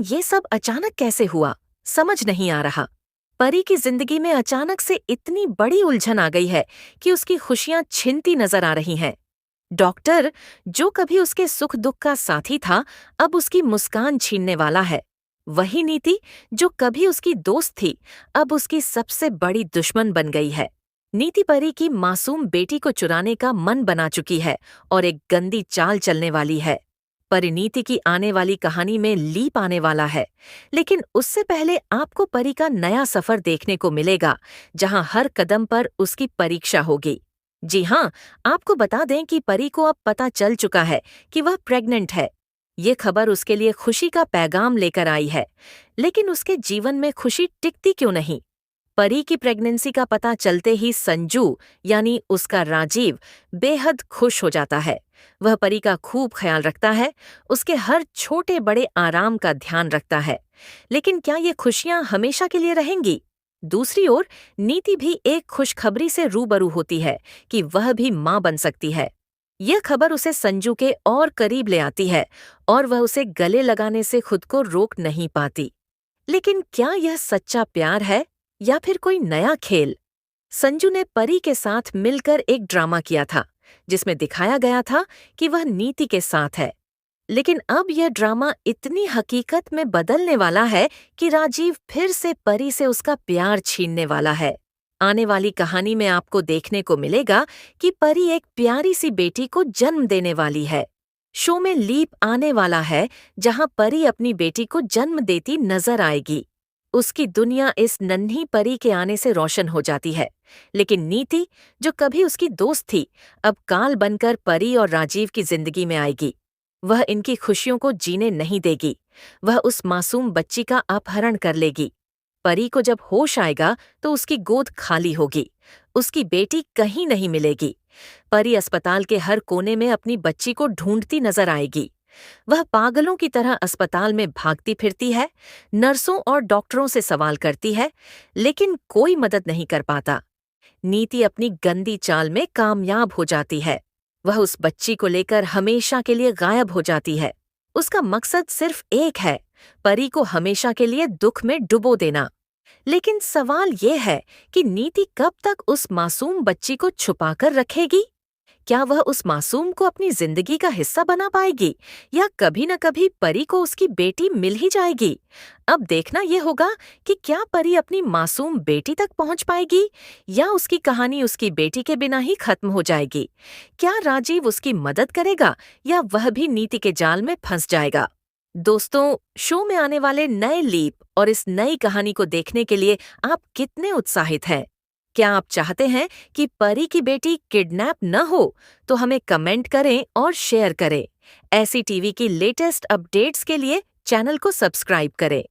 ये सब अचानक कैसे हुआ, समझ नहीं आ रहा। परी की जिंदगी में अचानक से इतनी बड़ी उलझन आ गई है कि उसकी खुशियां छिनती नजर आ रही हैं। डॉक्टर, जो कभी उसके सुख दुख का साथी था, अब उसकी मुस्कान छीनने वाला है। वही नीति, जो कभी उसकी दोस्त थी, अब उसकी सबसे बड़ी दुश्मन बन गई है। नीति परी की मासूम बेटी को चुराने का मन बना चुकी है और एक गंदी चाल चलने वाली है। परिणीति की आने वाली कहानी में लीप आने वाला है, लेकिन उससे पहले आपको परी का नया सफर देखने को मिलेगा, जहां हर कदम पर उसकी परीक्षा होगी। जी हाँ, आपको बता दें कि परी को अब पता चल चुका है कि वह प्रेग्नेंट है। ये खबर उसके लिए खुशी का पैगाम लेकर आई है, लेकिन उसके जीवन में खुशी टिकती क्यों नहीं? परी की प्रेगनेंसी का पता चलते ही संजू, यानी उसका राजीव, बेहद खुश हो जाता है। वह परी का खूब ख्याल रखता है, उसके हर छोटे बड़े आराम का ध्यान रखता है। लेकिन क्या ये खुशियां हमेशा के लिए रहेंगी? दूसरी ओर नीति भी एक खुशखबरी से रूबरू होती है कि वह भी मां बन सकती है। यह खबर उसे संजू के और करीब ले आती है और वह उसे गले लगाने से खुद को रोक नहीं पाती। लेकिन क्या यह सच्चा प्यार है या फिर कोई नया खेल? संजू ने परी के साथ मिलकर एक ड्रामा किया था, जिसमें दिखाया गया था कि वह नीति के साथ है। लेकिन अब यह ड्रामा इतनी हकीकत में बदलने वाला है कि राजीव फिर से परी से उसका प्यार छीनने वाला है। आने वाली कहानी में आपको देखने को मिलेगा कि परी एक प्यारी सी बेटी को जन्म देने वाली है। शो में लीप आने वाला है, जहां परी अपनी बेटी को जन्म देती नजर आएगी। उसकी दुनिया इस नन्ही परी के आने से रोशन हो जाती है। लेकिन नीति, जो कभी उसकी दोस्त थी, अब काल बनकर परी और राजीव की जिंदगी में आएगी। वह इनकी खुशियों को जीने नहीं देगी। वह उस मासूम बच्ची का अपहरण कर लेगी। परी को जब होश आएगा तो उसकी गोद खाली होगी। उसकी बेटी कहीं नहीं मिलेगी। परी अस्पताल के हर कोने में अपनी बच्ची को ढूंढती नजर आएगी। वह पागलों की तरह अस्पताल में भागती फिरती है, नर्सों और डॉक्टरों से सवाल करती है, लेकिन कोई मदद नहीं कर पाता। नीति अपनी गंदी चाल में कामयाब हो जाती है। वह उस बच्ची को लेकर हमेशा के लिए गायब हो जाती है। उसका मकसद सिर्फ एक है, परी को हमेशा के लिए दुख में डुबो देना। लेकिन सवाल ये है कि नीति कब तक उस मासूम बच्ची को छुपाकर रखेगी? क्या वह उस मासूम को अपनी जिंदगी का हिस्सा बना पाएगी, या कभी न कभी परी को उसकी बेटी मिल ही जाएगी? अब देखना यह होगा कि क्या परी अपनी मासूम बेटी तक पहुंच पाएगी, या उसकी कहानी उसकी बेटी के बिना ही खत्म हो जाएगी। क्या राजीव उसकी मदद करेगा, या वह भी नीति के जाल में फंस जाएगा? दोस्तों, शो में आने वाले नए लीप और इस नई कहानी को देखने के लिए आप कितने उत्साहित हैं? क्या आप चाहते हैं कि परी की बेटी किडनैप न हो? तो हमें कमेंट करें और शेयर करें। ऐसी टीवी की लेटेस्ट अपडेट्स के लिए चैनल को सब्सक्राइब करें।